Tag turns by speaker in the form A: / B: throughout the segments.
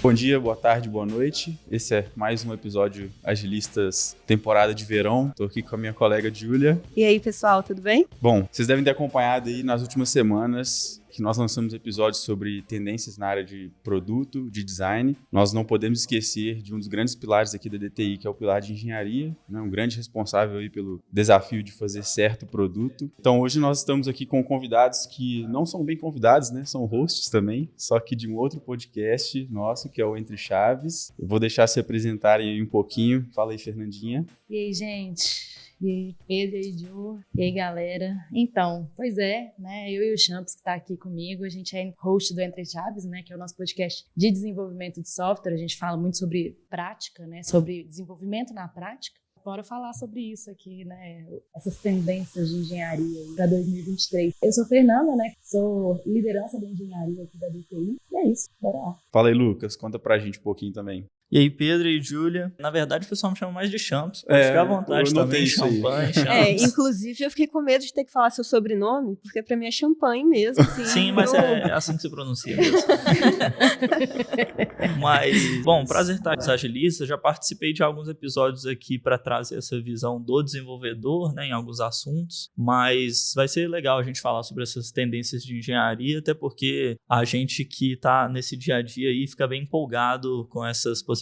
A: Bom dia, boa tarde, boa noite. Esse é mais um episódio Agilistas temporada de verão. Estou aqui com a minha colega Júlia.
B: E aí, pessoal, tudo bem?
A: Bom, vocês devem ter acompanhado aí nas últimas semanas que nós lançamos episódios sobre tendências na área de produto, de design. Nós não podemos esquecer de um dos grandes pilares aqui da DTI, que é o pilar de engenharia, né? Um grande responsável aí pelo desafio de fazer certo produto. Então hoje nós estamos aqui com convidados que não são bem convidados, né? São hosts também, só que de um outro podcast nosso, que é o Entre Chaves. Eu vou deixar se apresentarem aí um pouquinho. Fala aí, Fernandinha.
C: E aí, gente? E aí, Pedro, e aí, Ju, e aí, galera. Então, pois é, né, eu e o Champs, que tá aqui comigo, a gente é host do Entre Chaves, né, que é o nosso podcast de desenvolvimento de software. A gente fala muito sobre prática, né, sobre desenvolvimento na prática. Bora falar sobre isso aqui, né, essas tendências de engenharia para 2023. Eu sou Fernanda, né, sou liderança da engenharia aqui da DTI, e é isso, bora lá.
A: Fala aí, Lucas, conta pra gente um pouquinho também.
D: E aí, Pedro e Júlia. Na verdade, o pessoal me chama mais de Champs. Pode ficar à vontade também, champanhe, Champs.
B: Inclusive, eu fiquei com medo de ter que falar seu sobrenome, porque pra mim é champanhe mesmo. Assim,
D: sim, mas é assim que se pronuncia mesmo. Mas, bom, prazer estar com os agilistas. Já participei de alguns episódios aqui para trazer essa visão do desenvolvedor, né, em alguns assuntos. Mas vai ser legal a gente falar sobre essas tendências de engenharia, até porque a gente que está nesse dia a dia aí fica bem empolgado com essas possibilidades.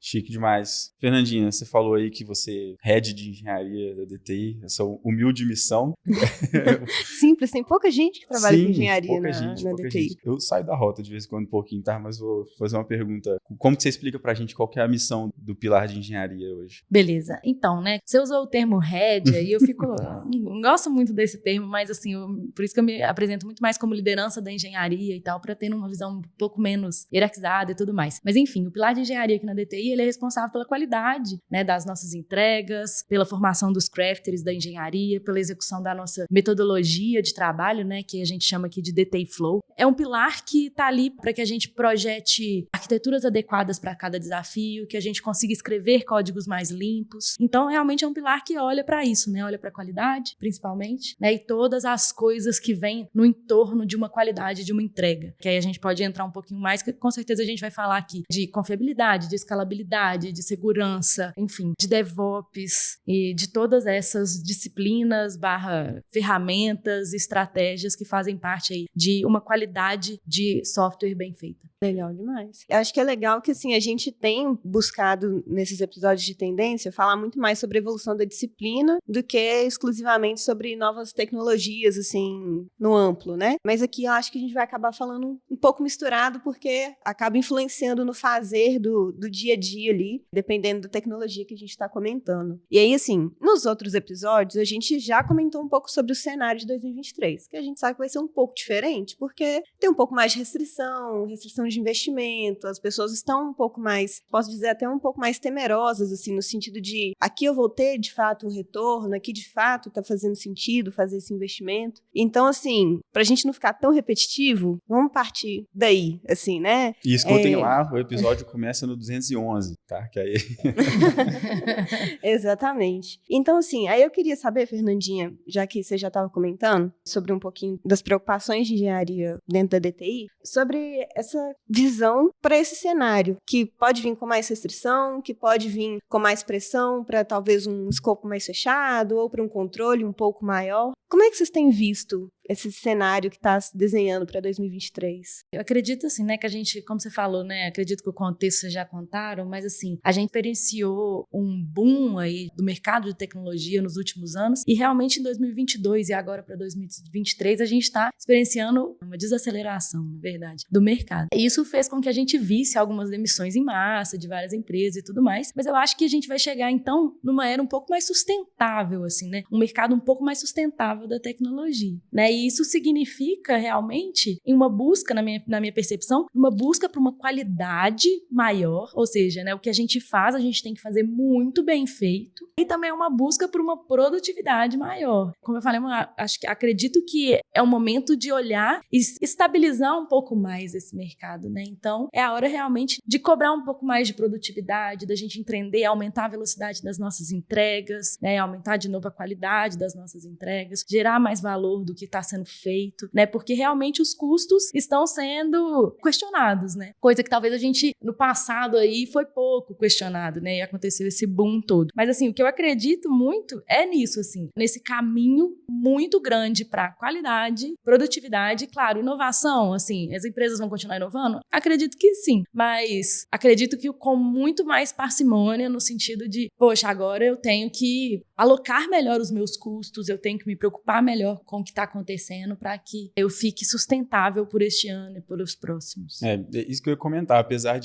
A: Chique demais. Fernandinha, você falou aí que você é head de engenharia da DTI, essa humilde missão.
B: Simples, tem pouca gente que trabalha com engenharia
A: pouca
B: na
A: DTI.
B: gente.
A: Eu saio da rota de vez em quando um pouquinho, tá? Mas vou fazer uma pergunta. Como que você explica pra gente qual que é a missão do pilar de engenharia hoje?
C: Beleza. Então, né, você usou o termo head, aí eu fico... não gosto muito desse termo, mas assim, por isso que eu me apresento muito mais como liderança da engenharia e tal, para ter uma visão um pouco menos hierarquizada e tudo mais. Mas enfim, o pilar de engenharia aqui na DTI, ele é responsável pela qualidade, né, das nossas entregas, pela formação dos crafters da engenharia, pela execução da nossa metodologia de trabalho, né, que a gente chama aqui de DTI Flow. É um pilar que está ali para que a gente projete arquiteturas adequadas para cada desafio, que a gente consiga escrever códigos mais limpos. Então, realmente é um pilar que olha para isso, né, olha para a qualidade, principalmente, né, e todas as coisas que vêm no entorno de uma qualidade, de uma entrega. Que aí a gente pode entrar um pouquinho mais, que com certeza a gente vai falar aqui de confiabilidade, de escalabilidade, de segurança, enfim, de DevOps e de todas essas disciplinas / ferramentas, estratégias que fazem parte aí de uma qualidade de software bem feita.
B: Legal demais. Eu acho que é legal que, assim, a gente tem buscado, nesses episódios de tendência, falar muito mais sobre a evolução da disciplina do que exclusivamente sobre novas tecnologias, assim, no amplo, né? Mas aqui eu acho que a gente vai acabar falando um pouco misturado, porque acaba influenciando no fazer do dia a dia ali, dependendo da tecnologia que a gente está comentando. E aí, assim, nos outros episódios, a gente já comentou um pouco sobre o cenário de 2023, que a gente sabe que vai ser um pouco diferente, porque tem um pouco mais de restrição de investimento, as pessoas estão um pouco mais, posso dizer até um pouco mais temerosas, assim, no sentido de aqui eu vou ter, de fato, um retorno, aqui, de fato, tá fazendo sentido fazer esse investimento. Então, assim, pra gente não ficar tão repetitivo, vamos partir daí, assim, né?
A: E escutem lá, o episódio começa no 211, tá? Que aí...
B: Exatamente. Então, assim, aí eu queria saber, Fernandinha, já que você já estava comentando sobre um pouquinho das preocupações de engenharia dentro da DTI, sobre essa visão para esse cenário, que pode vir com mais restrição, que pode vir com mais pressão para talvez um escopo mais fechado ou para um controle um pouco maior. Como é que vocês têm visto esse cenário que está se desenhando para 2023?
C: Eu acredito, assim, né, que a gente, como você falou, né, acredito que o contexto vocês já contaram, mas, assim, a gente experienciou um boom aí do mercado de tecnologia nos últimos anos e realmente em 2022 e agora para 2023 a gente está experienciando uma desaceleração, na verdade, do mercado. E isso fez com que a gente visse algumas demissões em massa de várias empresas e tudo mais, mas eu acho que a gente vai chegar, então, numa era um pouco mais sustentável, assim, né, um mercado um pouco mais sustentável da tecnologia, né, e isso significa realmente em uma busca, na minha percepção, uma busca por uma qualidade maior, ou seja, né, o que a gente faz, a gente tem que fazer muito bem feito, e também uma busca por uma produtividade maior. Como eu falei, acredito que é o momento de olhar e estabilizar um pouco mais esse mercado, né? Então, é a hora realmente de cobrar um pouco mais de produtividade, da gente entender, aumentar a velocidade das nossas entregas, né? Aumentar de novo a qualidade das nossas entregas, gerar mais valor do que está sendo feito, né? Porque realmente os custos estão sendo questionados, né? Coisa que talvez a gente, no passado aí, foi pouco questionado, né? E aconteceu esse boom todo. Mas, assim, o que eu acredito muito é nisso, assim, nesse caminho muito grande para qualidade, produtividade, claro, inovação, assim, as empresas vão continuar inovando? Acredito que sim, mas acredito que com muito mais parcimônia, no sentido de, poxa, agora eu tenho que alocar melhor os meus custos, eu tenho que me preocupar melhor com o que está acontecendo para que eu fique sustentável por este ano e pelos próximos.
A: É isso que eu ia comentar, apesar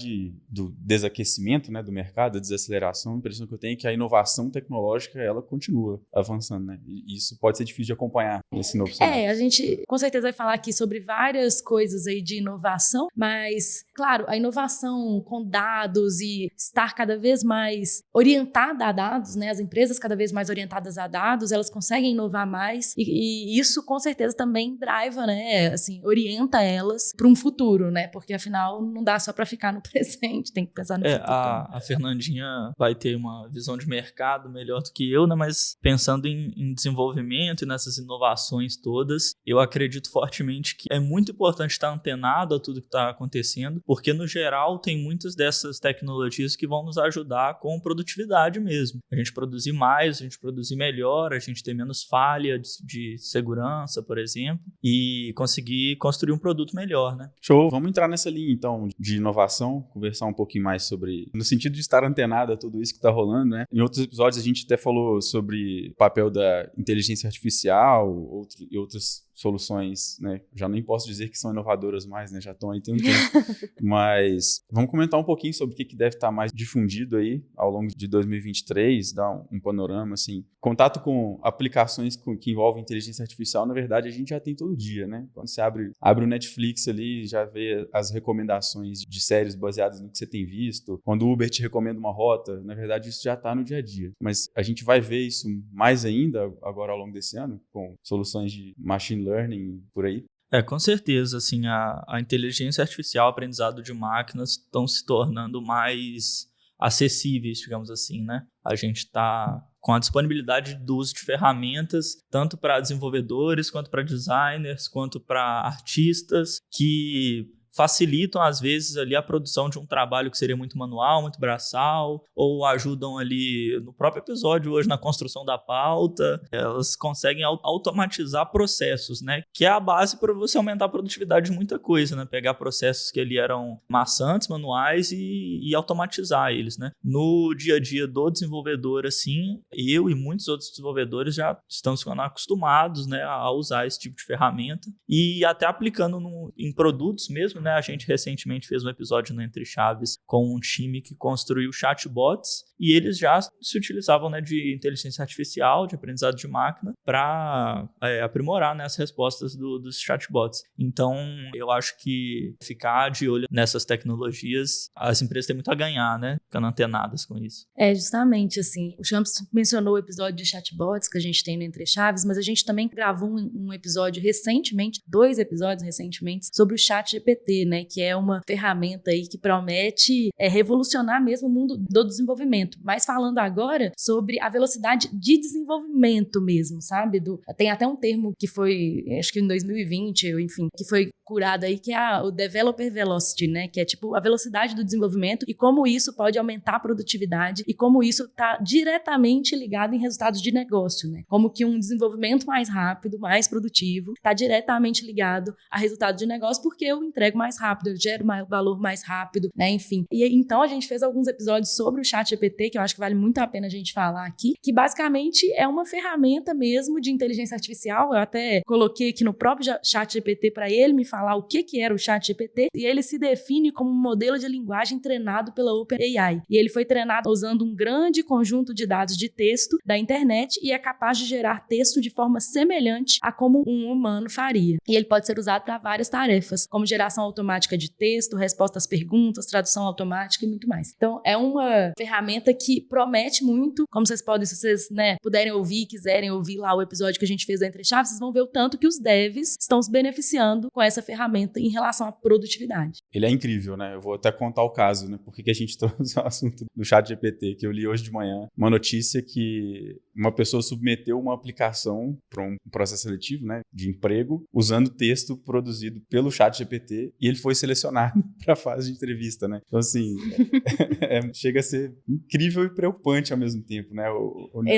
A: do desaquecimento, né, do mercado, da desaceleração, a impressão que eu tenho é que a inovação tecnológica, ela continua avançando, né? E isso pode ser difícil de acompanhar nesse novo cenário.
C: A gente com certeza vai falar aqui sobre várias coisas aí de inovação, mas, claro, a inovação com dados e estar cada vez mais orientada a dados, né? As empresas cada vez mais orientadas a dados, elas conseguem inovar mais e isso com certeza também driva, né? Assim, orienta elas para um futuro, né? Porque afinal não dá só para ficar no presente, tem que pensar no futuro.
D: A Fernandinha vai ter uma visão de mercado melhor do que eu, né? Mas pensando em desenvolvimento e nessas inovações todas, eu acredito fortemente que é muito importante estar antenado a tudo que está acontecendo, porque no geral tem muitas dessas tecnologias que vão nos ajudar com produtividade mesmo. A gente produzir mais, a gente produzir melhor, a gente ter menos falha de segurança, por exemplo, e conseguir construir um produto melhor, né?
A: Show! Vamos entrar nessa linha, então, de inovação, conversar um pouquinho mais sobre, no sentido de estar antenado a tudo isso que está rolando, né? Em outros episódios a gente até falou sobre o papel da inteligência artificial e outras soluções, né? Já nem posso dizer que são inovadoras mais, né? Já estão aí tem um tempo. Mas vamos comentar um pouquinho sobre o que deve estar mais difundido aí ao longo de 2023, dar um panorama, assim. Contato com aplicações que envolvem inteligência artificial, na verdade, a gente já tem todo dia, né? Quando você abre o Netflix ali, já vê as recomendações de séries baseadas no que você tem visto. Quando o Uber te recomenda uma rota, na verdade, isso já está no dia a dia. Mas a gente vai ver isso mais ainda agora ao longo desse ano, com soluções de machine learning por aí.
D: Com certeza, assim, a inteligência artificial, aprendizado de máquinas estão se tornando mais acessíveis, digamos assim, né? A gente está com a disponibilidade do uso de ferramentas, tanto para desenvolvedores, quanto para designers, quanto para artistas, que facilitam, às vezes, ali a produção de um trabalho que seria muito manual, muito braçal, ou ajudam ali, no próprio episódio hoje, na construção da pauta. Elas conseguem automatizar processos, né? Que é a base para você aumentar a produtividade de muita coisa, né? Pegar processos que ali eram maçantes, manuais e automatizar eles, né? No dia a dia do desenvolvedor, assim, eu e muitos outros desenvolvedores já estamos ficando acostumados, né, a usar esse tipo de ferramenta e até aplicando em produtos mesmo, né? A gente recentemente fez um episódio no Entre Chaves com um time que construiu chatbots e eles já se utilizavam, né, de inteligência artificial, de aprendizado de máquina para aprimorar, né, as respostas dos chatbots. Então, eu acho que ficar de olho nessas tecnologias, as empresas têm muito a ganhar, né, ficando antenadas com isso.
C: Justamente assim. O Champs mencionou o episódio de chatbots que a gente tem no Entre Chaves, mas a gente também gravou um episódio recentemente, 2 episódios recentemente, sobre o ChatGPT, né, que é uma ferramenta aí que promete revolucionar mesmo o mundo do desenvolvimento, mas falando agora sobre a velocidade de desenvolvimento mesmo, sabe? Tem até um termo que foi, acho que em 2020, enfim, que foi curado aí, que é o Developer Velocity, né, que é tipo a velocidade do desenvolvimento e como isso pode aumentar a produtividade e como isso está diretamente ligado em resultados de negócio, né? Como que um desenvolvimento mais rápido, mais produtivo, está diretamente ligado a resultado de negócio, porque eu entrego mais rápido, eu gero valor mais rápido, né? Enfim. E então a gente fez alguns episódios sobre o ChatGPT, que eu acho que vale muito a pena a gente falar aqui, que basicamente é uma ferramenta mesmo de inteligência artificial. Eu até coloquei aqui no próprio ChatGPT para ele me falar o que era o ChatGPT, e ele se define como um modelo de linguagem treinado pela OpenAI. E ele foi treinado usando um grande conjunto de dados de texto da internet e é capaz de gerar texto de forma semelhante a como um humano faria. E ele pode ser usado para várias tarefas, como geração automática de texto, resposta às perguntas, tradução automática e muito mais. Então, é uma ferramenta que promete muito, como vocês podem, se vocês, né, puderem ouvir, quiserem ouvir lá o episódio que a gente fez da Entre Chaves, vocês vão ver o tanto que os devs estão se beneficiando com essa ferramenta em relação à produtividade.
A: Ele é incrível, né? Eu vou até contar o caso, né? Por que a gente trouxe o assunto do ChatGPT, que eu li hoje de manhã. Uma notícia que uma pessoa submeteu uma aplicação para um processo seletivo, né, de emprego, usando texto produzido pelo ChatGPT, e ele foi selecionado para a fase de entrevista, né? Então, assim, chega a ser incrível e preocupante ao mesmo tempo, né?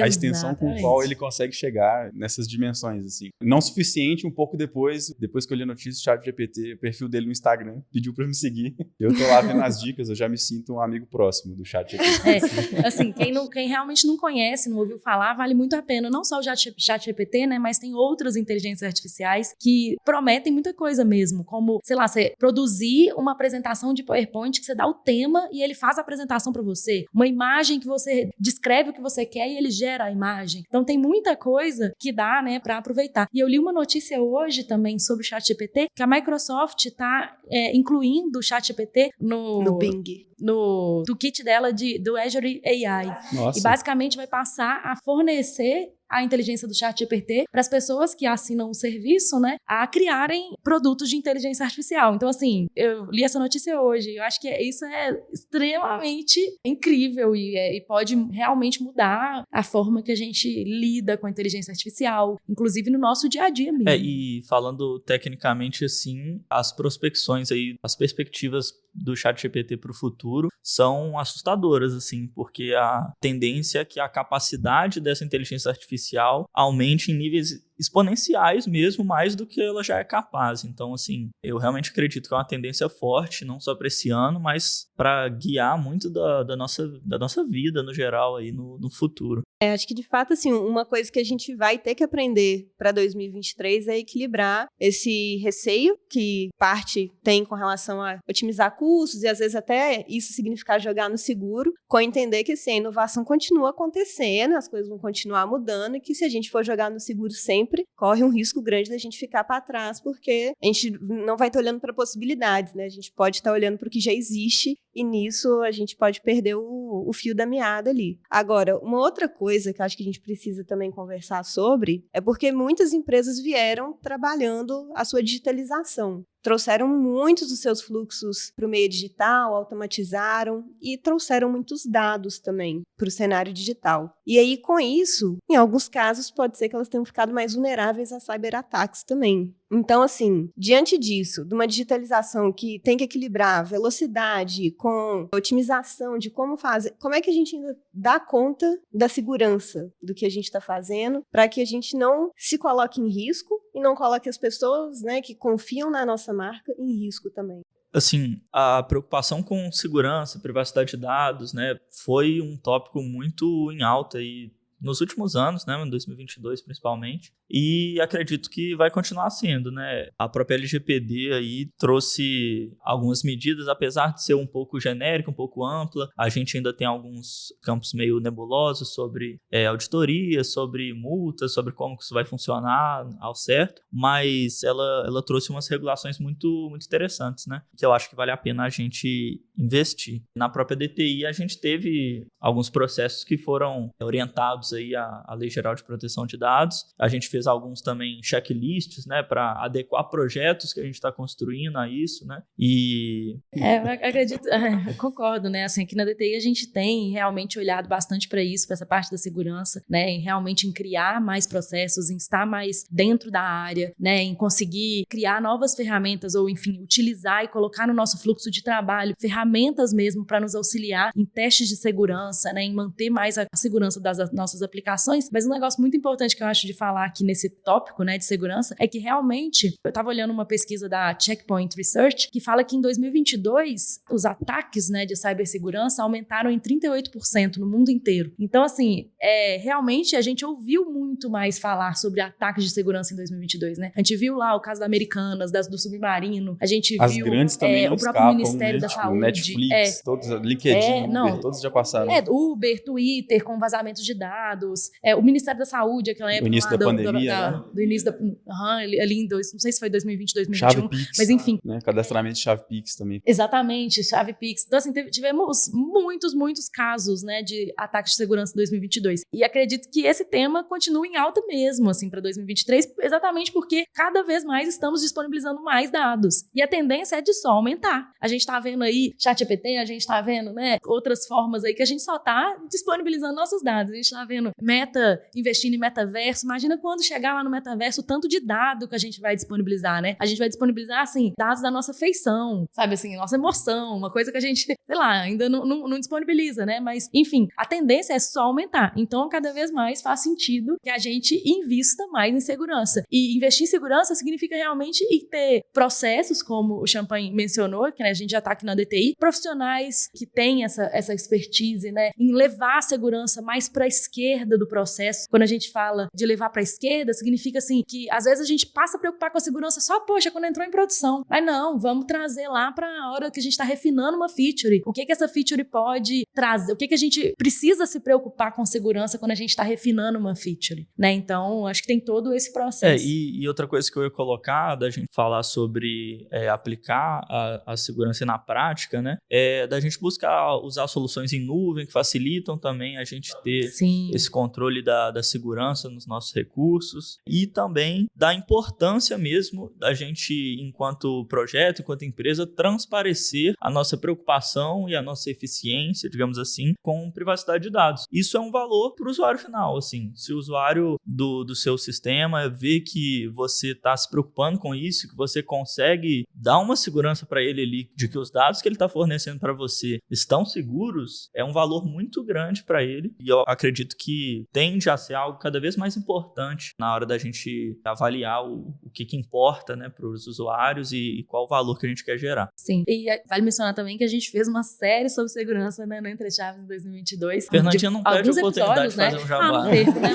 A: A extensão com a qual ele consegue chegar nessas dimensões, assim. Não suficiente, um pouco depois que eu li a notícia, o ChatGPT, o perfil dele no Instagram, pediu para me seguir. Eu tô lá vendo as dicas, eu já me sinto um amigo próximo do ChatGPT.
C: Assim, quem realmente não conhece, não ouviu falar, vale muito a pena. Não só o ChatGPT, né, mas tem outras inteligências artificiais que prometem muita coisa mesmo, como, sei lá, você produzir uma apresentação de PowerPoint que você dá o tema e ele faz a apresentação para você. Uma imagem que você descreve o que você quer e ele gera a imagem. Então tem muita coisa que dá, né, para aproveitar. E eu li uma notícia hoje também sobre o ChatGPT, que a Microsoft está incluindo o ChatGPT no
B: Bing.
C: No kit dela do Azure AI.
A: Nossa.
C: E basicamente vai passar a fornecer a inteligência do ChatGPT para as pessoas que assinam o serviço, né, a criarem produtos de inteligência artificial. Então, assim, eu li essa notícia hoje, eu acho que isso é extremamente incrível e pode realmente mudar a forma que a gente lida com a inteligência artificial, inclusive no nosso dia a dia mesmo.
D: E falando tecnicamente assim, as prospecções aí, as perspectivas do ChatGPT para o futuro são assustadoras, assim, porque a tendência é que a capacidade dessa inteligência artificial aumente em níveis exponenciais mesmo, mais do que ela já é capaz. Então, assim, eu realmente acredito que é uma tendência forte, não só para esse ano, mas para guiar muito da nossa vida no geral aí no futuro.
B: Acho que, de fato, assim, uma coisa que a gente vai ter que aprender para 2023 é equilibrar esse receio que parte tem com relação a otimizar custos e, às vezes, até isso significar jogar no seguro, com entender que, assim, a inovação continua acontecendo, as coisas vão continuar mudando e que, se a gente for jogar no seguro sempre, corre um risco grande da gente ficar para trás, porque a gente não vai estar olhando para possibilidades, né? A gente pode estar olhando para o que já existe e, nisso, a gente pode perder o fio da meada ali. Agora, uma outra coisa que eu acho que a gente precisa também conversar sobre é porque muitas empresas vieram trabalhando a sua digitalização. Trouxeram muitos dos seus fluxos para o meio digital, automatizaram e trouxeram muitos dados também para o cenário digital. E aí, com isso, em alguns casos, pode ser que elas tenham ficado mais vulneráveis a cyberataques também. Então, assim, diante disso, de uma digitalização que tem que equilibrar velocidade com otimização de como fazer, como é que a gente ainda dá conta da segurança do que a gente está fazendo para que a gente não se coloque em risco e não coloque as pessoas, né, que confiam na nossa marca em risco também.
D: Assim, a preocupação com segurança, privacidade de dados, né, foi um tópico muito em alta aí nos últimos anos, né, em 2022 principalmente, e acredito que vai continuar sendo, né? A própria LGPD aí trouxe algumas medidas, apesar de ser um pouco genérica, um pouco ampla, a gente ainda tem alguns campos meio nebulosos sobre auditoria, sobre multas, sobre como isso vai funcionar ao certo, mas ela trouxe umas regulações muito, muito interessantes, né? Que eu acho que vale a pena a gente investir. Na própria DTI a gente teve alguns processos que foram orientados aí à Lei Geral de Proteção de Dados. A gente fez alguns também checklists, né, para adequar projetos que a gente está construindo a isso, né, e...
C: Eu acredito, eu concordo, né, assim, aqui na DTI a gente tem realmente olhado bastante para isso, para essa parte da segurança, né, em realmente em criar mais processos, em estar mais dentro da área, né, em conseguir criar novas ferramentas ou, enfim, utilizar e colocar no nosso fluxo de trabalho ferramentas mesmo para nos auxiliar em testes de segurança, né, em manter mais a segurança das nossas aplicações. Mas um negócio muito importante que eu acho de falar aqui nesse tópico, né, de segurança, é que realmente, eu estava olhando uma pesquisa da Checkpoint Research que fala que em 2022 os ataques, né, de cibersegurança aumentaram em 38% no mundo inteiro. Então, assim, realmente a gente ouviu muito mais falar sobre ataques de segurança em 2022, né? A gente viu lá o caso da Americanas, do Submarino, a gente
A: As
C: viu
A: grandes também
C: o próprio Ministério da
A: tipo,
C: Saúde.
A: Netflix, todos, LinkedIn, Uber, todos já passaram.
C: Uber, Twitter, com vazamentos de dados. O Ministério da Saúde, aquela época.
A: O início da pandemia, né?
C: Do início da... ali em... não sei se foi 2020, 2021.
A: Chave Pix,
C: mas enfim.
A: Né? Cadastramento de Chave Pix também.
C: Exatamente, Chave Pix. Então, assim, tivemos muitos casos, né, de ataques de segurança em 2022. E acredito que esse tema continue em alta mesmo, assim, para 2023, exatamente porque cada vez mais estamos disponibilizando mais dados. E a tendência é de só aumentar. A gente tá vendo aí ChatGPT, a gente tá vendo, né, outras formas aí que a gente só tá disponibilizando nossos dados. A gente tá vendo Meta investindo em metaverso. Imagina quando chegar lá no metaverso o tanto de dado que a gente vai disponibilizar, né? A gente vai disponibilizar, assim, dados da nossa feição, sabe, assim, nossa emoção, uma coisa que a gente, sei lá, ainda não disponibiliza, né? Mas, enfim, a tendência é só aumentar. Então, cada vez mais faz sentido que a gente invista mais em segurança. E investir em segurança significa realmente ter processos, como o Champagne mencionou, que, né, a gente já está aqui na DTI, profissionais que têm essa expertise, né, em levar a segurança mais para a esquerda do processo. Quando a gente fala de levar para a esquerda, significa, assim, que às vezes a gente passa a preocupar com a segurança só, poxa, quando entrou em produção. Mas não, vamos trazer lá para a hora que a gente está refinando uma feature. O que essa feature pode trazer? O que a gente precisa se preocupar com segurança quando a gente está refinando uma feature, né? Então, acho que tem todo esse processo.
D: E outra coisa que eu ia colocar, da gente falar sobre aplicar a segurança na prática, né? É da gente buscar usar soluções em nuvem que facilitam também a gente ter esse controle da segurança nos nossos recursos e também da importância mesmo da gente, enquanto projeto, enquanto empresa, transparecer a nossa preocupação e a nossa eficiência, digamos assim, com privacidade de dados. Isso é um valor para o usuário final, assim. Se o usuário do seu sistema vê que você está se preocupando com isso, que você consegue dar uma segurança para ele ali, de que os dados que ele está fornecendo para você estão seguros, é um valor muito grande para ele. E eu acredito que tende a ser algo cada vez mais importante na hora da gente avaliar o que importa, né, para os usuários e qual o valor que a gente quer gerar.
C: Sim. E vale mencionar também que a gente fez uma série sobre segurança, né, no Entre Chaves em 2022.
D: Fernandinha não perde a oportunidade de fazer um jabá.
C: Não perco, né?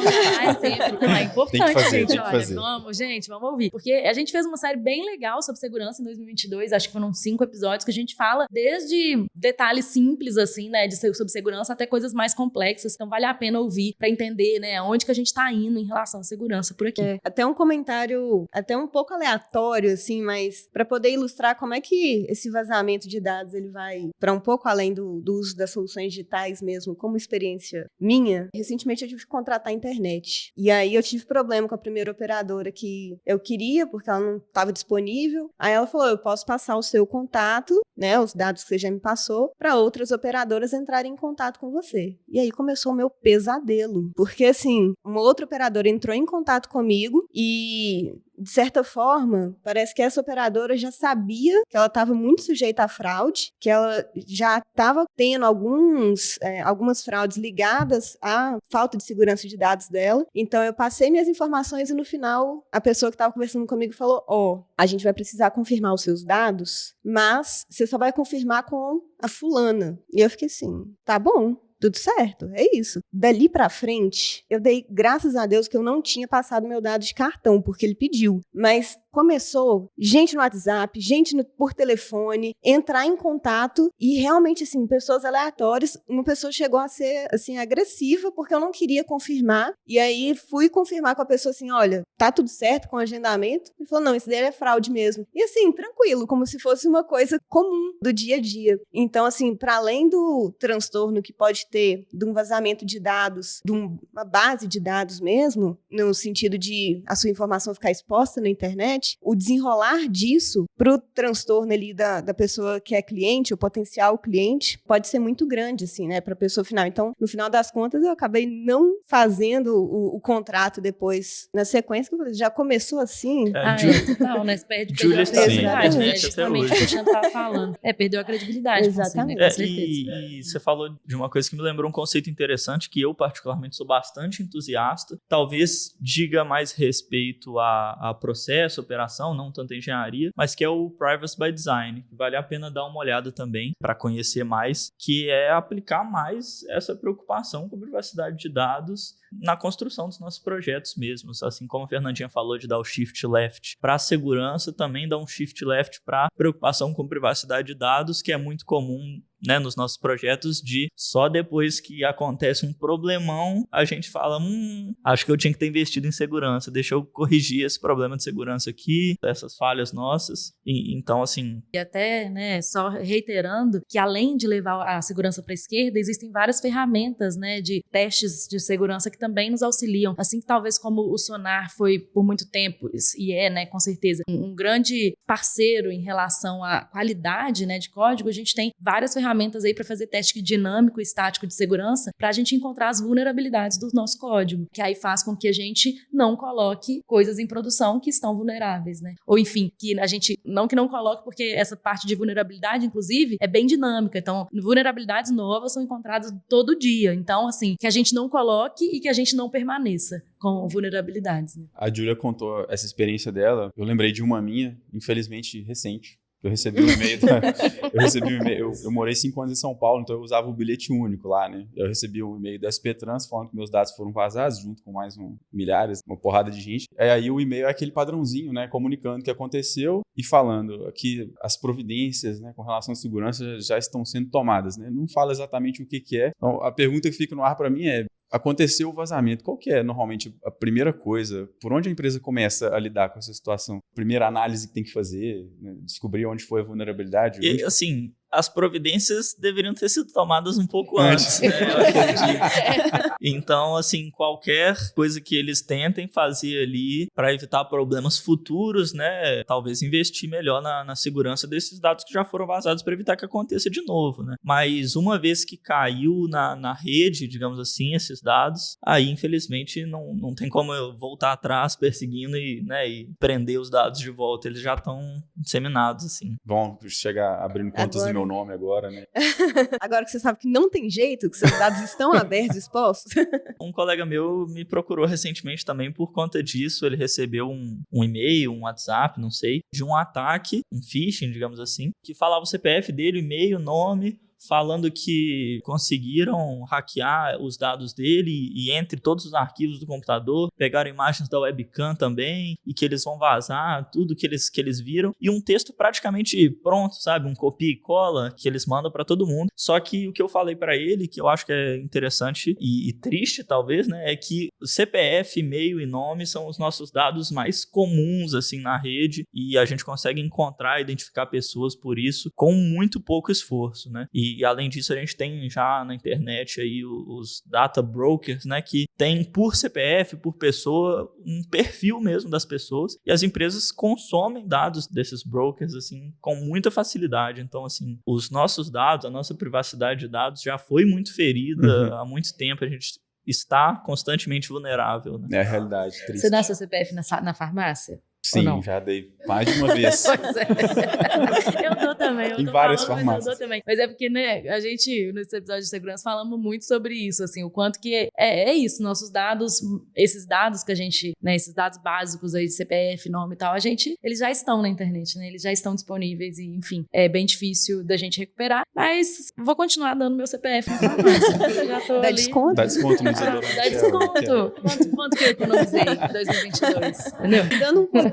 C: Sempre. Não, é importante,
A: tem que fazer,
C: gente.
A: tem que
C: Olha,
A: fazer.
C: Vamos ouvir. Porque a gente fez uma série bem legal sobre segurança em 2022. Acho que foram 5 episódios que a gente fala desde detalhes simples, assim, né, sobre segurança até coisas mais complexas. Então, vale a pena ouvir para entender, né, aonde que a gente tá indo em relação à segurança por aqui.
B: Até um comentário, até um pouco aleatório, assim, mas para poder ilustrar como é que esse vazamento de dados ele vai para um pouco além do uso das soluções digitais mesmo, como experiência minha. Recentemente eu tive que contratar a internet. E aí eu tive problema com a primeira operadora que eu queria, porque ela não estava disponível. Aí ela falou, eu posso passar o seu contato, né, os dados que você já me passou, para outras operadoras entrarem em contato com você. E aí começou o meu pesadelo. Porque, assim, uma outra operadora entrou em contato comigo e, de certa forma, parece que essa operadora já sabia que ela estava muito sujeita à fraude, que ela já estava tendo algumas fraudes ligadas à falta de segurança de dados dela. Então, eu passei minhas informações e, no final, a pessoa que estava conversando comigo falou, a gente vai precisar confirmar os seus dados, mas você só vai confirmar com a fulana. E eu fiquei assim, tá bom. Tudo certo, é isso. Dali pra frente, eu dei graças a Deus que eu não tinha passado meu dado de cartão, porque ele pediu. Mas começou gente no WhatsApp, gente por telefone, entrar em contato e realmente, assim, pessoas aleatórias. Uma pessoa chegou a ser, assim, agressiva porque eu não queria confirmar. E aí fui confirmar com a pessoa assim, olha, tá tudo certo com o agendamento? Ele falou, não, isso daí é fraude mesmo. E assim, tranquilo, como se fosse uma coisa comum do dia a dia. Então, assim, para além do transtorno que pode ter de um vazamento de dados, de uma base de dados mesmo, no sentido de a sua informação ficar exposta na internet, o desenrolar disso para o transtorno ali da pessoa que é cliente, o potencial cliente, pode ser muito grande, assim, né, para a pessoa final. Então, no final das contas, eu acabei não fazendo o contrato depois na sequência, que já começou assim.
C: Total, né? Perdeu
D: Júlia
C: a credibilidade, né?
D: até
C: Justamente o
D: hoje.
C: que a gente estava falando. Perdeu a credibilidade.
B: Exatamente.
C: Com certeza.
D: E você falou de uma coisa que me lembrou um conceito interessante, que eu particularmente sou bastante entusiasta, talvez diga mais respeito a processo, operação, não tanto a engenharia, mas que é o Privacy by Design, que vale a pena dar uma olhada também para conhecer mais, que é aplicar mais essa preocupação com privacidade de dados na construção dos nossos projetos mesmos. Assim como a Fernandinha falou de dar o shift left para a segurança, também dá um shift left para preocupação com privacidade de dados, que é muito comum, né, nos nossos projetos, de só depois que acontece um problemão, a gente fala, acho que eu tinha que ter investido em segurança, deixa eu corrigir esse problema de segurança aqui, essas falhas nossas. Então, assim...
C: E até, né, só reiterando que além de levar a segurança para a esquerda, existem várias ferramentas, né, de testes de segurança que também nos auxiliam. Assim que talvez como o Sonar foi por muito tempo, e é, né, com certeza, um grande parceiro em relação à qualidade, né, de código, a gente tem várias ferramentas aí para fazer teste dinâmico e estático de segurança para a gente encontrar as vulnerabilidades do nosso código, que aí faz com que a gente não coloque coisas em produção que estão vulneráveis, né? Ou enfim, que a gente não coloque, porque essa parte de vulnerabilidade, inclusive, é bem dinâmica. Então, vulnerabilidades novas são encontradas todo dia. Então, assim, que a gente não coloque e que a gente não permaneça com vulnerabilidades, né?
A: A Júlia contou essa experiência dela. Eu lembrei de uma minha, infelizmente, recente. Eu recebi um e-mail eu morei 5 anos em São Paulo, então eu usava o bilhete único lá, né? Eu recebi um e-mail da SP Trans falando que meus dados foram vazados, junto com mais milhares, uma porrada de gente. Aí o e-mail é aquele padrãozinho, né? Comunicando o que aconteceu e falando que as providências, né, com relação à segurança já estão sendo tomadas, né? Não fala exatamente o que é. Então, a pergunta que fica no ar para mim é: aconteceu o vazamento, qual que é normalmente a primeira coisa? Por onde a empresa começa a lidar com essa situação? Primeira análise que tem que fazer, né? Descobrir onde foi a vulnerabilidade?
D: E, assim, as providências deveriam ter sido tomadas um pouco antes, né? Eu acredito. Então, assim, qualquer coisa que eles tentem fazer ali para evitar problemas futuros, né? Talvez investir melhor na segurança desses dados que já foram vazados para evitar que aconteça de novo, né? Mas uma vez que caiu na rede, digamos assim, esses dados, aí, infelizmente, não tem como eu voltar atrás perseguindo e prender os dados de volta. Eles já estão disseminados, assim.
A: Bom, chegar abrindo contas do meu nome agora, né?
B: Agora que você sabe que não tem jeito, que seus dados estão abertos, expostos.
D: Um colega meu me procurou recentemente também por conta disso. Ele recebeu um e-mail, um WhatsApp, não sei, de um ataque, um phishing, digamos assim, que falava o CPF dele, o e-mail, o nome, falando que conseguiram hackear os dados dele e entre todos os arquivos do computador, pegaram imagens da webcam também e que eles vão vazar tudo que eles viram. E um texto praticamente pronto, sabe? Um copia e cola que eles mandam para todo mundo. Só que o que eu falei para ele, que eu acho que é interessante e triste talvez, né? É que o CPF, e-mail e nome são os nossos dados mais comuns assim na rede e a gente consegue encontrar e identificar pessoas por isso com muito pouco esforço, né? E além disso, a gente tem já na internet aí os data brokers, né, que tem por CPF, por pessoa, um perfil mesmo das pessoas. E as empresas consomem dados desses brokers, assim, com muita facilidade. Então, assim, os nossos dados, a nossa privacidade de dados já foi muito ferida há muito tempo. A gente está constantemente vulnerável, né?
A: É a realidade, triste.
C: Você dá seu CPF na farmácia?
A: Sim, já dei mais de uma vez.
C: Pois é. Eu dou também.
A: Em várias
C: falando,
A: farmácias.
C: Mas eu dou também. Mas é porque, né, a gente, nesse episódio de segurança, falamos muito sobre isso, assim, o quanto que é isso, nossos dados, esses dados que a gente, né, esses dados básicos aí de CPF, nome e tal, eles já estão na internet, né, eles já estão disponíveis e, enfim, é bem difícil da gente recuperar, mas vou continuar dando meu CPF na farmácia. Eu já tô
B: Dá
C: ali.
B: desconto?
A: Dá desconto no desodorante.
C: Dá desconto. Quanto que eu economizei em 2022? Entendeu?
B: Dando um pouquinho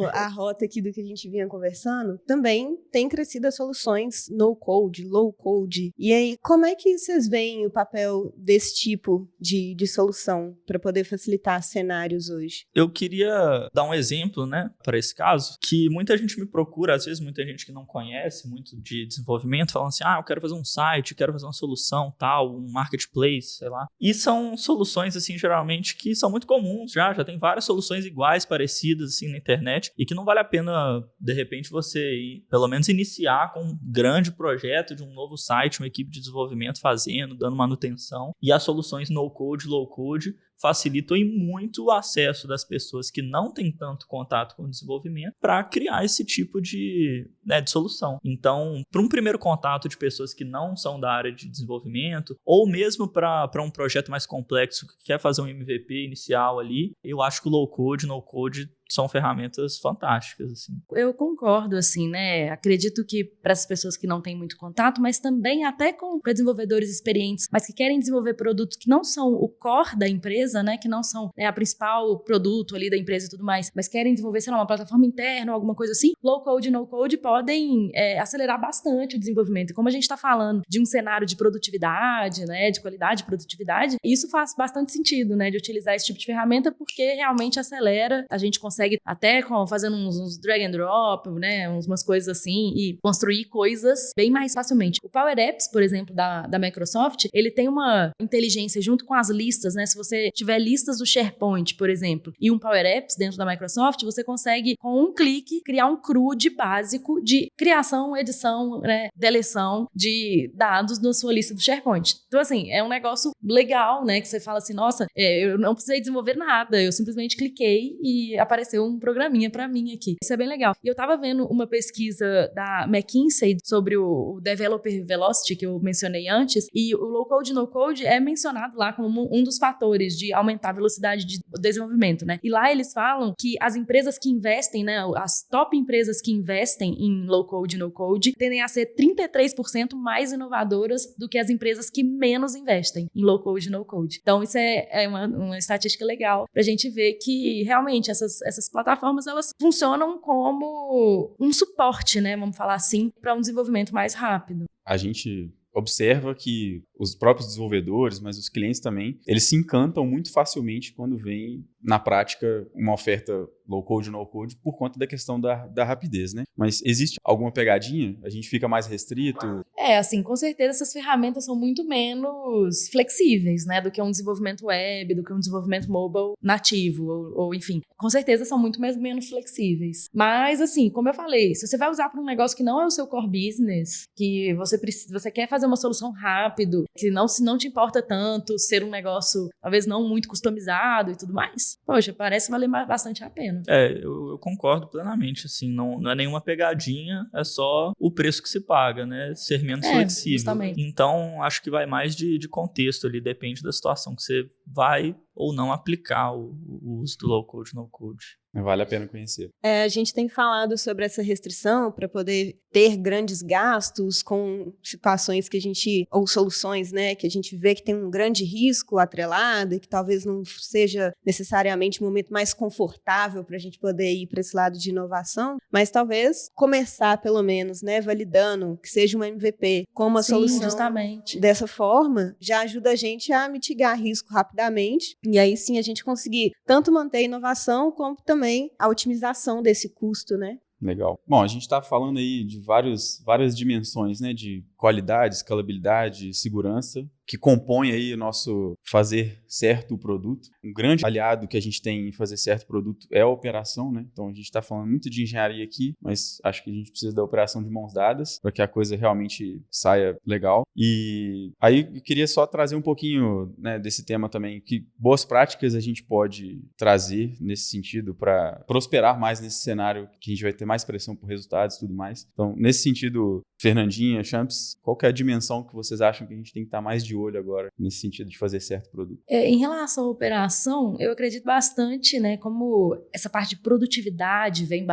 B: a rota aqui do que a gente vinha conversando, também tem crescido as soluções no-code, low-code. E aí, como é que vocês veem o papel desse tipo de solução para poder facilitar cenários hoje?
D: Eu queria dar um exemplo, né, para esse caso, que muita gente me procura, às vezes muita gente que não conhece muito de desenvolvimento, falando assim, eu quero fazer um site, quero fazer uma solução tal, um marketplace, sei lá. E são soluções, assim, geralmente, que são muito comuns já tem várias soluções iguais, parecidas, assim, na internet, e que não vale a pena, de repente, você pelo menos iniciar com um grande projeto de um novo site, uma equipe de desenvolvimento fazendo, dando manutenção, e as soluções no-code, low-code facilitam muito o acesso das pessoas que não têm tanto contato com o desenvolvimento para criar esse tipo de solução. Então, para um primeiro contato de pessoas que não são da área de desenvolvimento, ou mesmo para um projeto mais complexo que quer fazer um MVP inicial ali, eu acho que o low-code, no-code são ferramentas fantásticas, assim.
C: Eu concordo, assim, né? Acredito que para essas pessoas que não têm muito contato, mas também até para desenvolvedores experientes, mas que querem desenvolver produtos que não são o core da empresa, né? Que não são a principal produto ali da empresa e tudo mais, mas querem desenvolver, sei lá, uma plataforma interna ou alguma coisa assim, low-code e no-code podem acelerar bastante o desenvolvimento. E como a gente está falando de um cenário de produtividade, né? De qualidade de produtividade, isso faz bastante sentido, né? De utilizar esse tipo de ferramenta, porque realmente acelera, a gente consegue até fazendo uns drag and drop, né, umas coisas assim, e construir coisas bem mais facilmente. O Power Apps, por exemplo, da Microsoft, ele tem uma inteligência junto com as listas, né? Se você tiver listas do SharePoint, por exemplo, e um Power Apps dentro da Microsoft, você consegue, com um clique, criar um CRUD básico de criação, edição, né, deleção de dados na sua lista do SharePoint. Então, assim, é um negócio legal, né, que você fala assim, nossa, eu não precisei desenvolver nada, eu simplesmente cliquei e apareceu um programinha pra mim aqui. Isso é bem legal. E eu tava vendo uma pesquisa da McKinsey sobre o Developer Velocity, que eu mencionei antes, e o low-code e no-code é mencionado lá como um dos fatores de aumentar a velocidade de desenvolvimento, né? E lá eles falam que as empresas que investem, né, as top empresas que investem em low-code e no-code tendem a ser 33% mais inovadoras do que as empresas que menos investem em low-code e no-code. Então, isso é uma estatística legal pra gente ver que realmente essas plataformas, elas funcionam como um suporte, né, vamos falar assim, para um desenvolvimento mais rápido.
A: A gente observa que os próprios desenvolvedores, mas os clientes também, eles se encantam muito facilmente quando vem, na prática, uma oferta low-code, no-code, por conta da questão da rapidez, né? Mas existe alguma pegadinha? A gente fica mais restrito?
C: Assim, com certeza essas ferramentas são muito menos flexíveis, né, do que um desenvolvimento web, do que um desenvolvimento mobile nativo, ou enfim, com certeza são muito menos flexíveis. Mas, assim, como eu falei, se você vai usar para um negócio que não é o seu core business, que você quer fazer uma solução rápido, que não te importa tanto ser um negócio, talvez não muito customizado e tudo mais, poxa, parece valer bastante a pena.
D: Eu concordo plenamente, assim, não é nenhuma pegadinha, é só o preço que se paga, né, ser menos flexível.
C: Justamente.
D: Então, acho que vai mais de contexto ali, depende da situação que você vai ou não aplicar o uso do low-code, no-code.
A: Vale a pena conhecer.
B: A gente tem falado sobre essa restrição para poder ter grandes gastos com situações que a gente, ou soluções, né, que a gente vê que tem um grande risco atrelado e que talvez não seja necessariamente o momento mais confortável para a gente poder ir para esse lado de inovação, mas talvez começar pelo menos, né, validando que seja uma MVP com uma solução
C: justamente.
B: Dessa forma, já ajuda a gente a mitigar risco rapidamente e aí sim a gente conseguir tanto manter a inovação como também a otimização desse custo, né?
A: Legal. Bom, a gente está falando aí de várias dimensões, né, de qualidade, escalabilidade, segurança, que compõe aí o nosso fazer certo o produto. Um grande aliado que a gente tem em fazer certo o produto é a operação, né? Então a gente está falando muito de engenharia aqui, mas acho que a gente precisa da operação de mãos dadas para que a coisa realmente saia legal. E aí eu queria só trazer um pouquinho, né, desse tema também, que boas práticas a gente pode trazer nesse sentido para prosperar mais nesse cenário que a gente vai ter mais pressão por resultados e tudo mais. Então, nesse sentido, Fernandinha, Champs, qual que é a dimensão que vocês acham que a gente tem que estar mais de olho agora nesse sentido de fazer certo produto?
C: Em relação à operação, eu acredito bastante, né, como essa parte de produtividade vem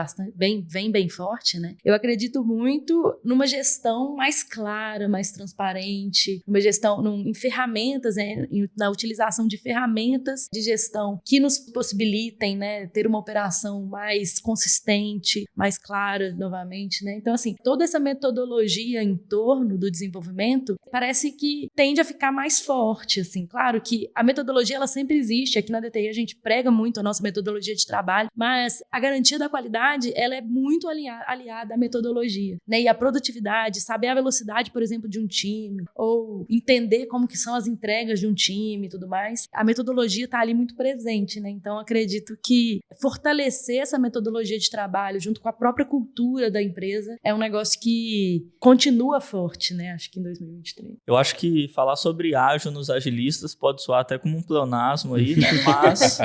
C: bem forte, né? Eu acredito muito numa gestão mais clara, mais transparente, numa gestão em ferramentas, né, na utilização de ferramentas de gestão que nos possibilitem, né, ter uma operação mais consistente, mais clara, novamente, né? Então, assim, toda essa metodologia em torno do desenvolvimento parece que tende a ficar mais forte, assim. Claro que a metodologia, ela sempre existe. Aqui na DTI a gente prega muito a nossa metodologia de trabalho, mas a garantia da qualidade, ela é muito aliada à metodologia, né? E a produtividade, saber a velocidade, por exemplo, de um time, ou entender como que são as entregas de um time e tudo mais. A metodologia está ali muito presente, né? Então, acredito que fortalecer essa metodologia de trabalho junto com a própria cultura da empresa é um negócio que que continua forte, né? Acho que em 2023.
D: Eu acho que falar sobre ágil nos agilistas pode soar até como um pleonasmo aí, né? Mas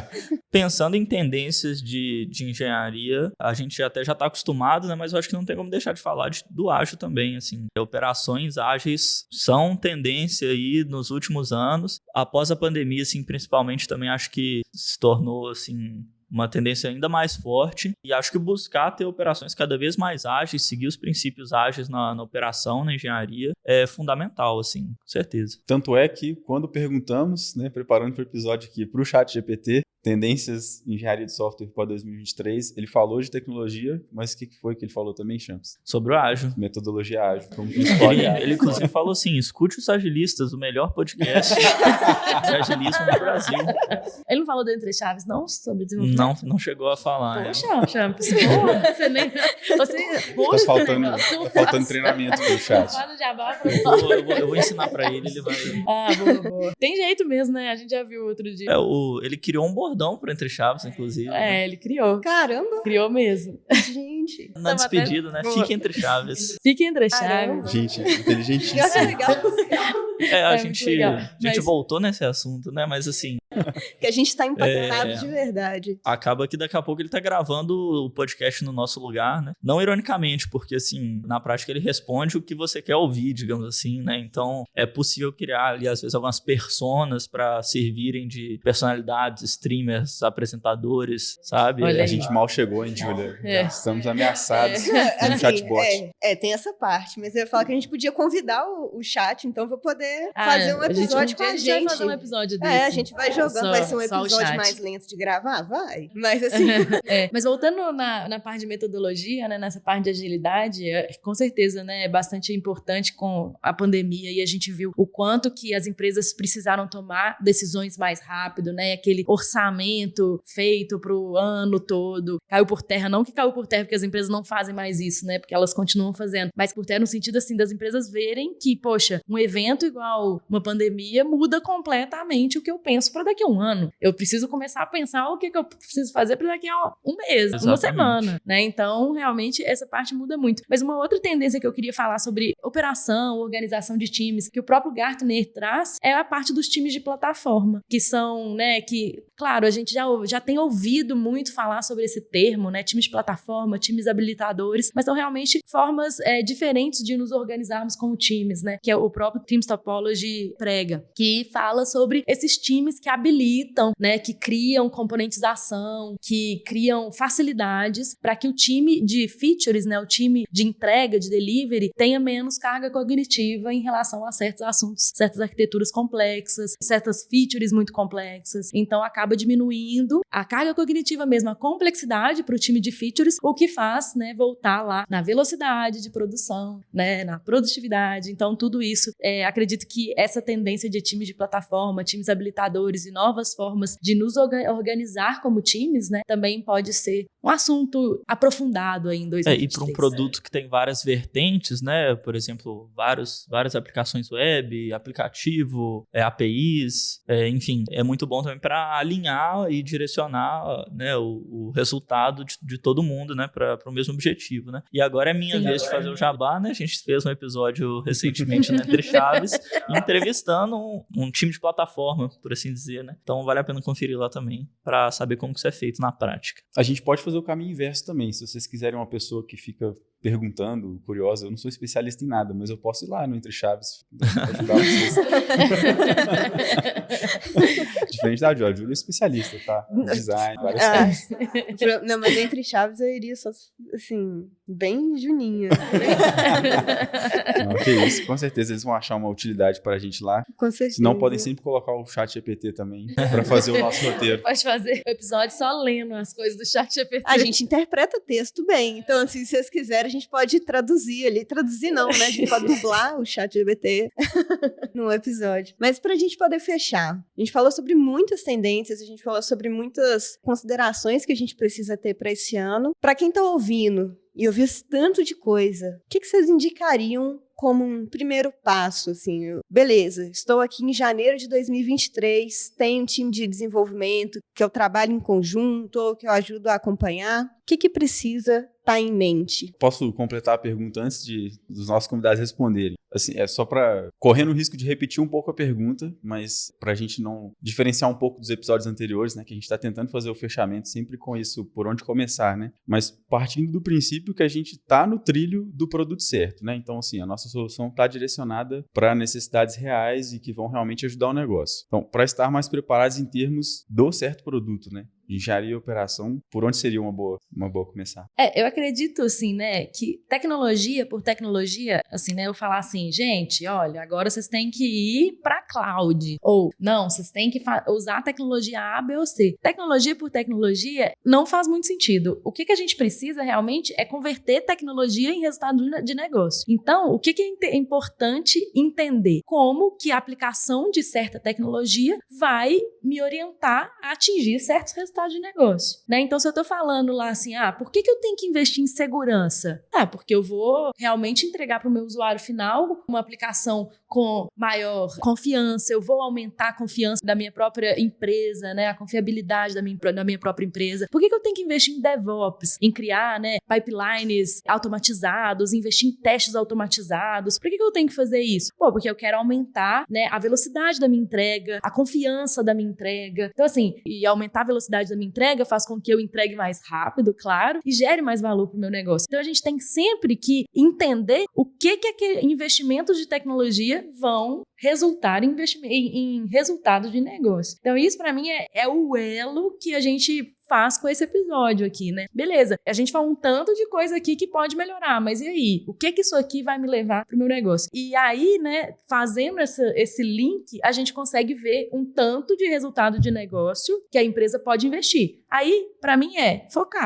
D: pensando em tendências de engenharia, a gente até já está acostumado, né? Mas eu acho que não tem como deixar de falar do ágil também, assim. Operações ágeis são tendência aí nos últimos anos. Após a pandemia, assim, principalmente, também acho que se tornou, assim, uma tendência ainda mais forte, e acho que buscar ter operações cada vez mais ágeis, seguir os princípios ágeis na operação, na engenharia, é fundamental, assim, com certeza.
A: Tanto é que, quando perguntamos, né, preparando para o episódio aqui para o ChatGPT, tendências em engenharia de software para 2023, ele falou de tecnologia, mas o que foi que ele falou também, Champs?
D: Sobre o ágil.
A: Metodologia ágil. Como que escolhe ágil.
D: Ele inclusive falou assim, escute os agilistas, o melhor podcast de agilismo no Brasil.
C: Ele não falou do Entre Chaves, não? Sobre desenvolvimento?
D: Não chegou a falar.
C: Poxa, Champs, você nem...
A: Tá faltando treinamento pro chat.
D: Eu vou ensinar pra ele, ele vai...
C: Ah, boa. Tem jeito mesmo, né? A gente já viu outro dia.
D: Ele criou um bordão pro Entre Chaves, inclusive.
C: Ele criou.
B: Caramba!
C: Criou mesmo.
B: Gente.
D: Na despedida, né? Fique entre chaves.
C: Fique entre chaves.
A: Gente, inteligentíssimo.
D: A gente voltou nesse assunto, né? Mas assim...
B: Que a gente tá impactado de verdade.
D: Acaba que daqui a pouco ele tá gravando o podcast no nosso lugar, né? Não ironicamente, porque assim, na prática ele responde o que você quer ouvir, digamos assim, né? Então é possível criar ali, às vezes, algumas personas pra servirem de personalidades, streamers, apresentadores, sabe?
A: A gente mal chegou, hein, Júlia? Estamos ameaçados com um chatbot.
B: Tem essa parte, mas eu ia falar que a gente podia convidar o chat, então vou poder fazer um episódio com a gente.
C: A gente vai fazer um episódio desse.
B: A gente vai jogando, vai ser um episódio mais lento de gravar? Vai. Mas assim...
C: Mas voltando na parte de metodologia, né, nessa parte de agilidade, com certeza, né, é bastante importante com a pandemia, e a gente viu o quanto que as empresas precisaram tomar decisões mais rápido, né, aquele orçamento feito pro ano todo, caiu por terra, não que caiu por terra porque as empresas não fazem mais isso, né, porque elas continuam fazendo, mas por terra no sentido, assim, das empresas verem que, poxa, um evento igual uma pandemia muda completamente o que eu penso para daqui a um ano. Eu preciso começar a pensar o que eu preciso fazer para daqui a um mês, uma semana, né? Então, realmente, essa parte muda muito. Mas uma outra tendência que eu queria falar sobre operação, organização de times, que o próprio Gartner traz, é a parte dos times de plataforma, que são, né, que, claro, a gente já tem ouvido muito falar sobre esse termo, né, times de plataforma, times habilitadores, mas são realmente formas diferentes de nos organizarmos como times, né, que é o próprio Teams Topology prega, que fala sobre esses times que habilitam, né, que criam componentização, que criam facilidades para que o time de features, né, o time de entrega, de delivery, tenha menos carga cognitiva em relação a certos assuntos, certas arquiteturas complexas, certas features muito complexas. Então, acaba diminuindo a carga cognitiva mesmo, a complexidade para o time de features, o que faz, né, voltar lá na velocidade de produção, né, na produtividade. Então, tudo isso, acredito que essa tendência de times de plataforma, times habilitadores e novas formas de nos organizar como times, né, também pode ser um assunto aprofundado aí em 2023.
D: E para um produto que tem várias vertentes, né, por exemplo, várias aplicações web, aplicativo, APIs, enfim, é muito bom também para alinhar e direcionar, né, o resultado de todo mundo, né, para o mesmo objetivo, né. E agora é minha vez de fazer o jabá, né, a gente fez um episódio recentemente no Entre Chaves, entrevistando um time de plataforma, por assim dizer, né. Então vale a pena conferir lá também para saber como que isso é feito na prática.
A: A gente pode fazer o caminho inverso também. Se vocês quiserem uma pessoa que fica perguntando, curiosa, eu não sou especialista em nada, mas eu posso ir lá no Entre Chaves ajudar vocês. Diferente da Júlia. A Júlia é especialista, tá? Design, várias coisas.
B: Não, mas Entre Chaves eu iria só, assim, bem juninha.
A: Não, que isso. Com certeza eles vão achar uma utilidade para a gente lá.
B: Com certeza.
A: Se não, podem sempre colocar o ChatGPT também para fazer o nosso roteiro.
C: Pode fazer o episódio só lendo as coisas do ChatGPT.
B: A gente interpreta texto bem. Então, assim, se vocês quiserem, a gente pode traduzir ali. Traduzir não, né? A gente pode dublar o ChatGPT no episódio. Mas pra gente poder fechar, a gente falou sobre muitas tendências, a gente falou sobre muitas considerações que a gente precisa ter pra esse ano. Pra quem tá ouvindo e ouviu esse tanto de coisa, o que vocês indicariam como um primeiro passo, assim, beleza, estou aqui em janeiro de 2023, tenho um time de desenvolvimento que eu trabalho em conjunto, ou que eu ajudo a acompanhar. O que precisa estar em mente?
A: Posso completar a pergunta antes dos nossos convidados responderem? Assim, é só para correr no risco de repetir um pouco a pergunta, mas para a gente não diferenciar um pouco dos episódios anteriores, né? Que a gente está tentando fazer o fechamento sempre com isso, por onde começar, né? Mas partindo do princípio que a gente está no trilho do produto certo, né? Então, assim, a nossa solução está direcionada para necessidades reais e que vão realmente ajudar o negócio. Então, para estar mais preparados em termos do certo produto, né? Engenharia e operação, por onde seria uma boa começar?
C: Eu acredito, assim, né, que tecnologia por tecnologia, assim, né, eu falar assim, gente, olha, agora vocês têm que ir para cloud, ou não, vocês têm que usar a tecnologia A, B ou C. Tecnologia por tecnologia não faz muito sentido. O que a gente precisa realmente é converter tecnologia em resultado de negócio. Então, o que é importante entender? Como que a aplicação de certa tecnologia vai me orientar a atingir certos resultados de negócio, né? Então, se eu tô falando lá assim, por que eu tenho que investir em segurança? Porque eu vou realmente entregar para o meu usuário final uma aplicação com maior confiança, eu vou aumentar a confiança da minha própria empresa, né? A confiabilidade da minha própria empresa. Por que eu tenho que investir em DevOps, em criar, né, pipelines automatizados, investir em testes automatizados? Por que eu tenho que fazer isso? Porque eu quero aumentar, né, a velocidade da minha entrega, a confiança da minha entrega. Então, assim, e aumentar a velocidade da minha entrega faz com que eu entregue mais rápido, claro, e gere mais valor para o meu negócio. Então, a gente tem sempre que entender o que investimentos de tecnologia vão resultar em resultados de negócio. Então, isso para mim é o elo que a gente faz com esse episódio aqui, né? Beleza, a gente fala um tanto de coisa aqui que pode melhorar, mas e aí? O que isso aqui vai me levar pro meu negócio? E aí, né, fazendo esse link, a gente consegue ver um tanto de resultado de negócio que a empresa pode investir. Aí, para mim, foco.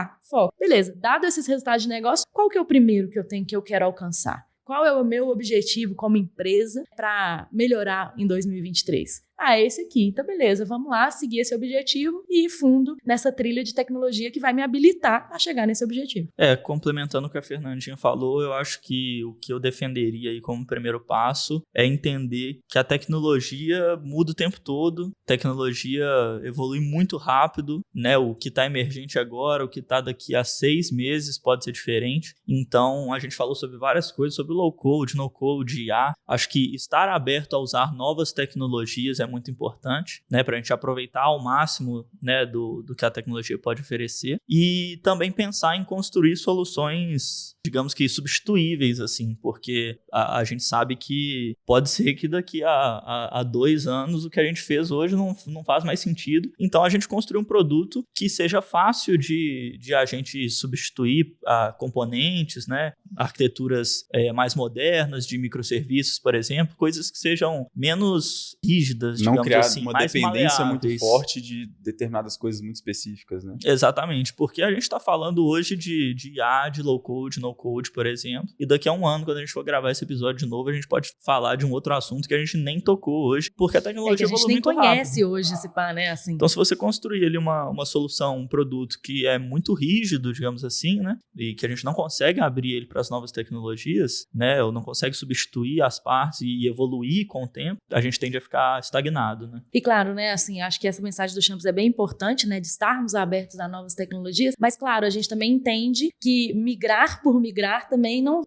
C: Beleza, dado esses resultados de negócio, qual que é o primeiro que eu quero alcançar? Qual é o meu objetivo como empresa para melhorar em 2023? Esse aqui. Então, beleza, vamos lá, seguir esse objetivo e ir fundo nessa trilha de tecnologia que vai me habilitar a chegar nesse objetivo.
D: Complementando o que a Fernandinha falou, eu acho que o que eu defenderia aí como primeiro passo é entender que a tecnologia muda o tempo todo, a tecnologia evolui muito rápido, né? O que está emergente agora, o que está daqui a 6 meses pode ser diferente. Então, a gente falou sobre várias coisas, sobre low-code, no-code, IA. Acho que estar aberto a usar novas tecnologias é muito importante, né, para a gente aproveitar ao máximo, né, do que a tecnologia pode oferecer, e também pensar em construir soluções, digamos que substituíveis, assim, porque a gente sabe que pode ser que daqui a 2 anos o que a gente fez hoje não faz mais sentido. Então a gente construir um produto que seja fácil de a gente substituir componentes, né, arquiteturas mais modernas de microserviços, por exemplo, coisas que sejam menos rígidas,
A: não criar
D: assim,
A: uma
D: mais
A: dependência muito
D: maleáveis.
A: forte de determinadas coisas muito específicas, né?
D: Exatamente, porque a gente está falando hoje de IA, de low-code, no-code, por exemplo, e daqui a 1 ano, quando a gente for gravar esse episódio de novo, a gente pode falar de um outro assunto que a gente nem tocou hoje, porque a tecnologia evolui muito rápido.
C: A gente nem conhece hoje esse pá, né? Assim.
D: Então, se você construir ali uma solução, um produto que é muito rígido, digamos assim, né, e que a gente não consegue abrir ele para as novas tecnologias, né, ou não consegue substituir as partes e evoluir com o tempo, a gente tende a ficar estagnado, né?
C: E claro, né, assim, acho que essa mensagem do Champs é bem importante, né, de estarmos abertos a novas tecnologias, mas claro, a gente também entende que migrar por migrar também não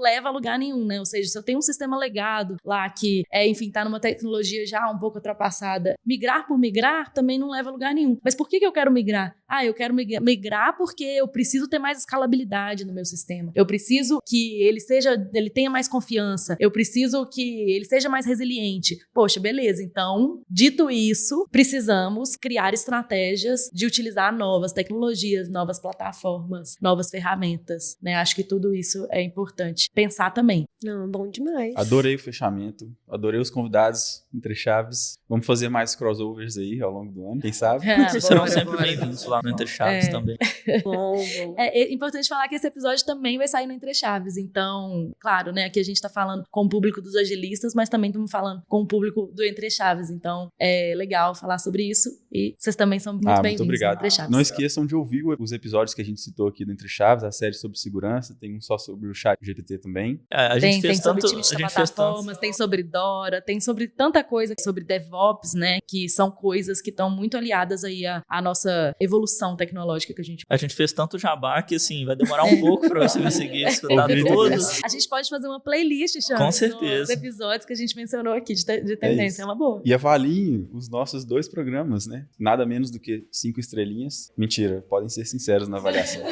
C: leva a lugar nenhum, né, ou seja, se eu tenho um sistema legado lá que, enfim, tá numa tecnologia já um pouco ultrapassada, migrar por migrar também não leva a lugar nenhum. Mas por que eu quero migrar? Eu quero migrar porque eu preciso ter mais escalabilidade no meu sistema, eu preciso que ele tenha mais confiança, eu preciso que ele seja mais resiliente. Poxa, beleza, então, dito isso, precisamos criar estratégias de utilizar novas tecnologias, novas plataformas, novas ferramentas, né? Acho que tudo isso é importante pensar também.
B: Não, bom demais.
A: Adorei o fechamento, adorei os convidados entre chaves. Vamos fazer mais crossovers aí ao longo do ano, quem sabe?
D: Vocês serão sempre bem-vindos lá no Entre Chaves também.
B: Bom.
C: É importante falar que esse episódio também vai sair no Entre Chaves, então, claro, né, aqui a gente tá falando com o público dos agilistas, mas também estamos falando com o público do Entre Chaves. Então, é legal falar sobre isso e vocês também são muito bem-vindos.
A: Muito obrigado.
C: Entre Chaves.
A: Não esqueçam de ouvir os episódios que a gente citou aqui do Entre Chaves, a série sobre segurança, tem um só sobre o chat GPT também.
D: A gente fez
C: sobre
D: tanto,
C: time de
D: a gente fez
C: plataformas,
D: tanto.
C: tem sobre Dora, tem sobre tanta coisa, sobre DevOps, né? Que são coisas que estão muito aliadas aí à nossa evolução tecnológica que a gente...
D: A gente fez tanto jabá que, assim, vai demorar um pouco pra você conseguir escutar todos.
C: A gente pode fazer uma playlist, Chaves,
D: Com certeza.
C: dos episódios que a gente mencionou aqui de tendência. É uma boa.
A: E avaliem os nossos 2 programas, né? Nada menos do que 5 estrelinhas. Mentira, podem ser sinceros na avaliação.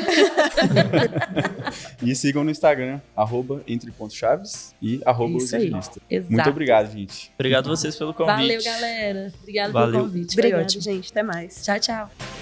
A: E sigam no Instagram, @entre.chaves e @usagelista.
C: Exato.
A: Muito obrigado, gente.
D: Obrigado a vocês pelo convite.
C: Valeu, galera. Obrigada
D: Valeu.
C: pelo convite. Foi
B: Obrigada,
C: ótimo.
B: gente. Até mais.
C: Tchau, tchau.